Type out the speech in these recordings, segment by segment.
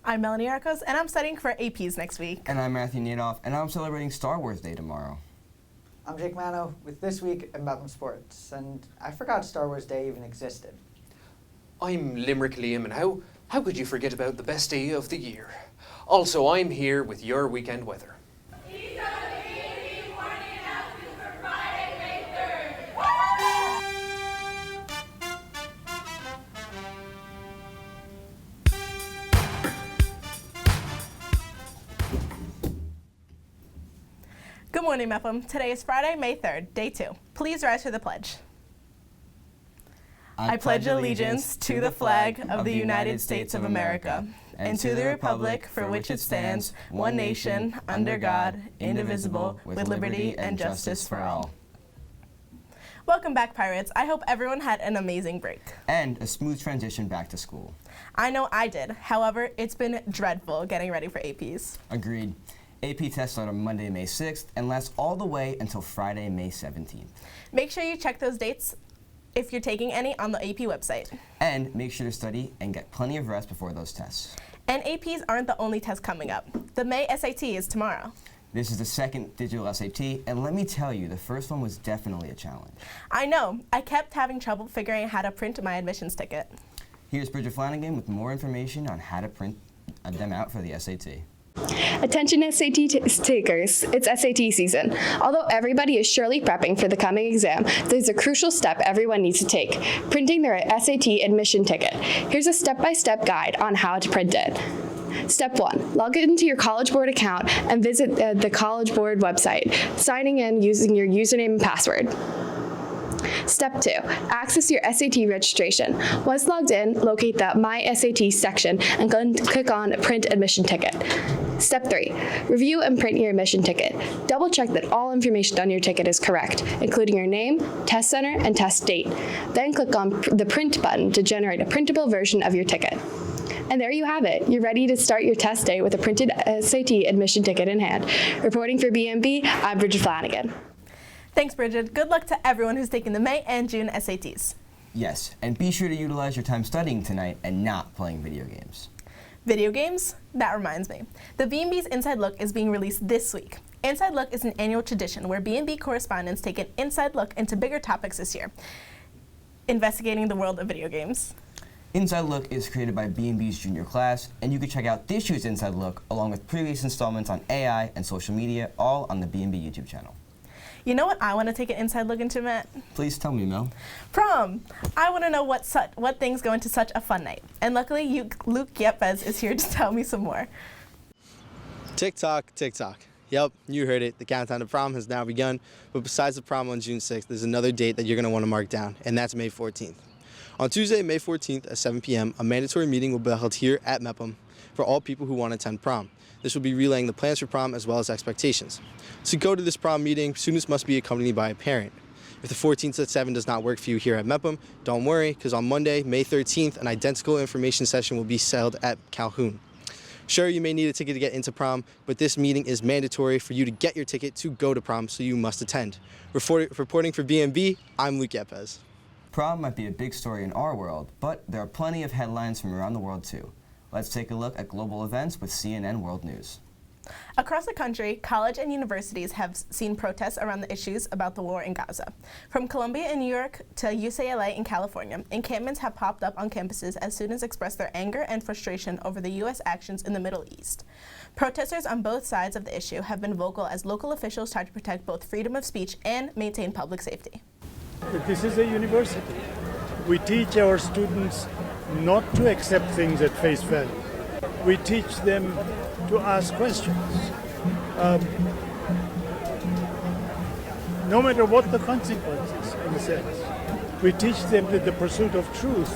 I'm Melanie Arcos, and I'm studying for APs next week. And I'm Matthew Nadoff, and I'm celebrating Star Wars Day tomorrow. I'm Jake Mano with This Week in BMB Sports, and I forgot Star Wars Day even existed. I'm Limerick Liam, and how could you forget about the best day of the year? Also, I'm here with your weekend weather. These are the BMB morning announcements for Friday, May 3rd. Good morning, Mepham. Today is Friday, May 3rd, day 2. Please rise for the pledge. I pledge allegiance to the flag of the United States of America and to the republic for which it stands, one nation, under God, indivisible, with liberty and justice for all. Welcome back, Pirates. I hope everyone had an amazing break. And a smooth transition back to school. I know I did. However, it's been dreadful getting ready for APs. Agreed. AP tests start on Monday, May 6th and last all the way until Friday, May 17th. Make sure you check those dates if you're taking any on the AP website. And make sure to study and get plenty of rest before those tests. And APs aren't the only test coming up. The May SAT is tomorrow. This is the second digital SAT, and let me tell you, the first one was definitely a challenge. I know. I kept having trouble figuring out how to print my admissions ticket. Here's Bridget Flanagan with more information on how to print them out for the SAT. Attention SAT takers, it's SAT season. Although everybody is surely prepping for the coming exam, there's a crucial step everyone needs to take, printing their SAT admission ticket. Here's a step-by-step guide on how to print it. Step 1, log into your College Board account and visit the College Board website, signing in using your username and password. Step 2, access your SAT registration. Once logged in, locate the My SAT section and click on Print Admission Ticket. Step 3, review and print your admission ticket. Double check that all information on your ticket is correct, including your name, test center, and test date. Then click on the Print button to generate a printable version of your ticket. And there you have it. You're ready to start your test day with a printed SAT admission ticket in hand. Reporting for BMB, I'm Bridget Flanagan. Thanks, Bridget. Good luck to everyone who's taking the May and June SATs. Yes, and be sure to utilize your time studying tonight and not playing video games. Video games? That reminds me. The BMB's Inside Look is being released this week. Inside Look is an annual tradition where BMB correspondents take an inside look into bigger topics this year, investigating the world of video games. Inside Look is created by B&B's junior class, and you can check out this year's Inside Look along with previous installments on AI and social media, all on the B&B YouTube channel. You know what I want to take an inside look into, Matt? Please tell me, Mel. Prom! I want to know what things go into such a fun night. And luckily, Luke Yepes is here to tell me some more. Tick-tock, tick-tock. Yep, you heard it. The countdown to prom has now begun. But besides the prom on June 6th, there's another date that you're going to want to mark down, and that's May 14th. On Tuesday, May 14th at 7 p.m., a mandatory meeting will be held here at MEPM for all people who want to attend prom. This will be relaying the plans for prom as well as expectations. To go to this prom meeting, students must be accompanied by a parent. If the 14th at 7 does not work for you here at MEPM, don't worry, because on Monday, May 13th, an identical information session will be held at Calhoun. Sure, you may need a ticket to get into prom, but this meeting is mandatory for you to get your ticket to go to prom, so you must attend. Reporting for BMB, I'm Luke Yepes. Prom might be a big story in our world, but there are plenty of headlines from around the world too. Let's take a look at global events with CNN World News. Across the country, college and universities have seen protests around the issues about the war in Gaza. From Columbia in New York to UCLA in California, encampments have popped up on campuses as students express their anger and frustration over the U.S. actions in the Middle East. Protesters on both sides of the issue have been vocal as local officials try to protect both freedom of speech and maintain public safety. This is a university. We teach our students not to accept things at face value. We teach them to ask questions. No matter what the consequences, in a sense. We teach them that the pursuit of truth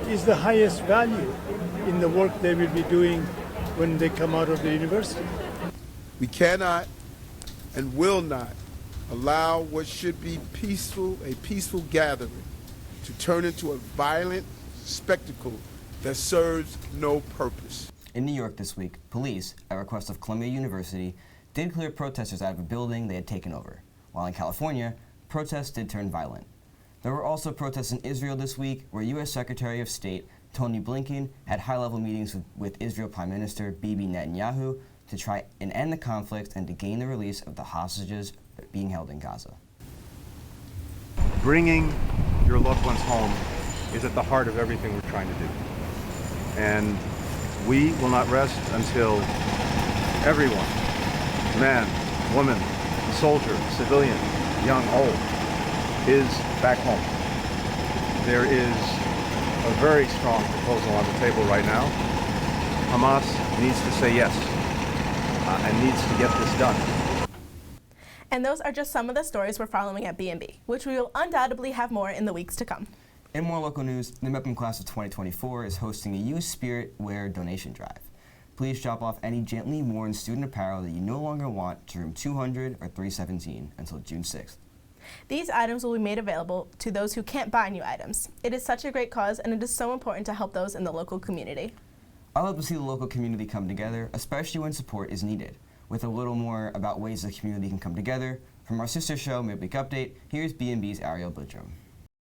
is the highest value in the work they will be doing when they come out of the university. We cannot and will not allow what should be a peaceful gathering to turn into a violent spectacle that serves no purpose. In New York this week, police, at request of Columbia University, did clear protesters out of a building they had taken over, while in California, protests did turn violent. There were also protests in Israel this week, where U.S. Secretary of State Tony Blinken had high-level meetings with Israel Prime Minister Bibi Netanyahu to try and end the conflict and to gain the release of the hostages being held in Gaza. Bringing your loved ones home is at the heart of everything we're trying to do. And we will not rest until everyone, man, woman, soldier, civilian, young, old, is back home. There is a very strong proposal on the table right now. Hamas needs to say yes and needs to get this done. And those are just some of the stories we're following at BMB, which we will undoubtedly have more in the weeks to come. In more local news, the MEPM class of 2024 is hosting a Use Spirit Wear donation drive. Please drop off any gently worn student apparel that you no longer want to room 200 or 317 until June 6th. These items will be made available to those who can't buy new items. It is such a great cause, and it is so important to help those in the local community. I love to see the local community come together, especially when support is needed. With a little more about ways the community can come together, from our sister show, Midweek Update, here's BMB's Ariel Budrum.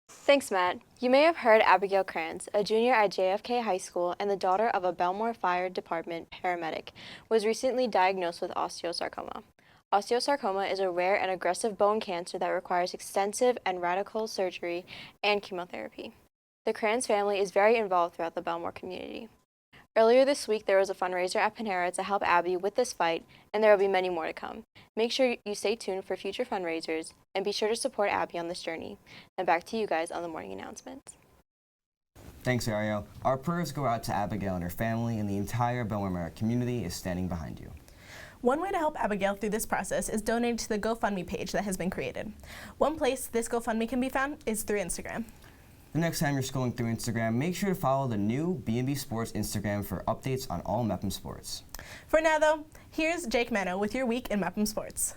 Thanks, Matt. You may have heard Abigail Kranz, a junior at JFK High School and the daughter of a Bellmore Fire Department paramedic, was recently diagnosed with osteosarcoma. Osteosarcoma is a rare and aggressive bone cancer that requires extensive and radical surgery and chemotherapy. The Kranz family is very involved throughout the Bellmore community. Earlier this week, there was a fundraiser at Panera to help Abby with this fight, and there will be many more to come. Make sure you stay tuned for future fundraisers, and be sure to support Abby on this journey. And back to you guys on the morning announcements. Thanks, Ariel. Our prayers go out to Abigail and her family, and the entire Bellmore-Merrick community is standing behind you. One way to help Abigail through this process is donating to the GoFundMe page that has been created. One place this GoFundMe can be found is through Instagram. The next time you're scrolling through Instagram, make sure to follow the new BMB Sports Instagram for updates on all MEPM sports. For now, though, here's Jake Mano with your week in MEPM sports.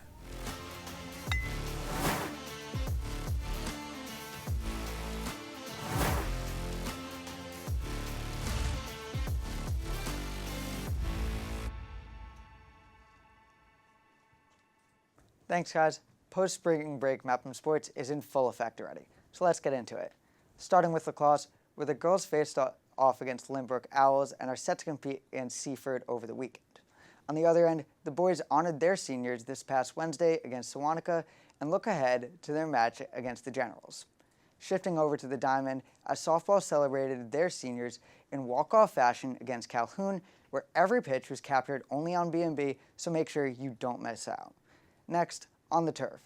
Thanks, guys. Post-spring break MEPM Sports is in full effect already, so let's get into it. Starting with lacrosse, where the girls faced off against Lynbrook Owls and are set to compete against Seaford over the weekend. On the other end, the boys honored their seniors this past Wednesday against Sewanaka and look ahead to their match against the Generals. Shifting over to the Diamond, as softball celebrated their seniors in walk-off fashion against Calhoun, where every pitch was captured only on BMB, so make sure you don't miss out. Next, on the turf,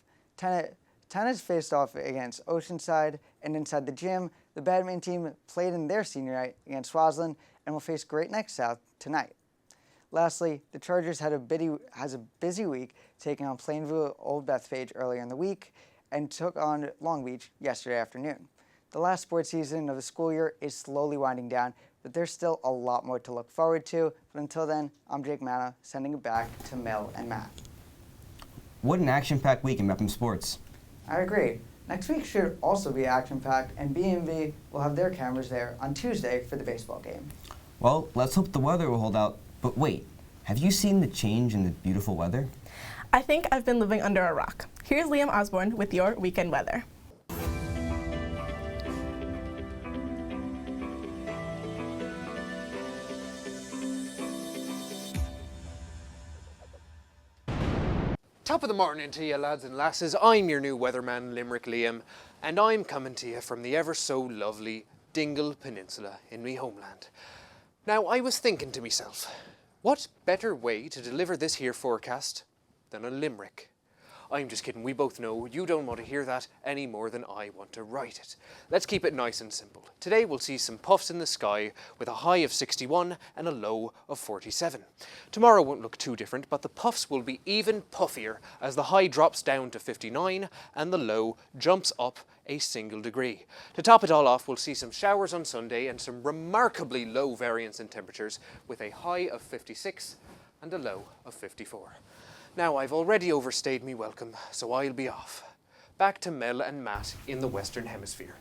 tennis faced off against Oceanside, and inside the gym, the badminton team played in their senior night against Swaziland and will face Great Neck South tonight. Lastly, the Chargers has a busy week, taking on Plainview Old Bethpage earlier in the week and took on Long Beach yesterday afternoon. The last sports season of the school year is slowly winding down, but there's still a lot more to look forward to. But until then, I'm Jake Mana, sending it back to Mel and Matt. What an action-packed week in MEPM Sports. I agree. Next week should also be action-packed, and BMB will have their cameras there on Tuesday for the baseball game. Well, let's hope the weather will hold out. But wait, have you seen the change in the beautiful weather? I think I've been living under a rock. Here's Liam Osborne with your weekend weather. Top of the morning to you, lads and lasses. I'm your new weatherman, Limerick Liam, and I'm coming to you from the ever so lovely Dingle Peninsula in me homeland. Now, I was thinking to myself, what better way to deliver this here forecast than a limerick? I'm just kidding, we both know you don't want to hear that any more than I want to write it. Let's keep it nice and simple. Today we'll see some puffs in the sky with a high of 61 and a low of 47. Tomorrow won't look too different, but the puffs will be even puffier as the high drops down to 59 and the low jumps up a single degree. To top it all off, we'll see some showers on Sunday and some remarkably low variance in temperatures with a high of 56 and a low of 54. Now, I've already overstayed me welcome, so I'll be off. Back to Mel and Matt in the Western Hemisphere.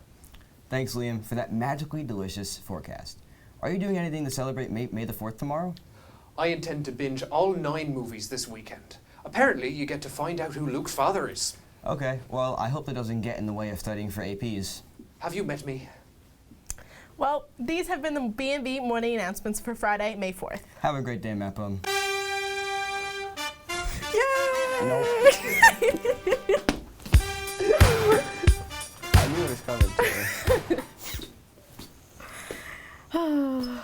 Thanks, Liam, for that magically delicious forecast. Are you doing anything to celebrate May the 4th tomorrow? I intend to binge all 9 movies this weekend. Apparently, you get to find out who Luke's father is. Okay, well, I hope that doesn't get in the way of studying for APs. Have you met me? Well, these have been the BMB morning announcements for Friday, May 4th. Have a great day, Mapham. Yay! I knew it was coming too.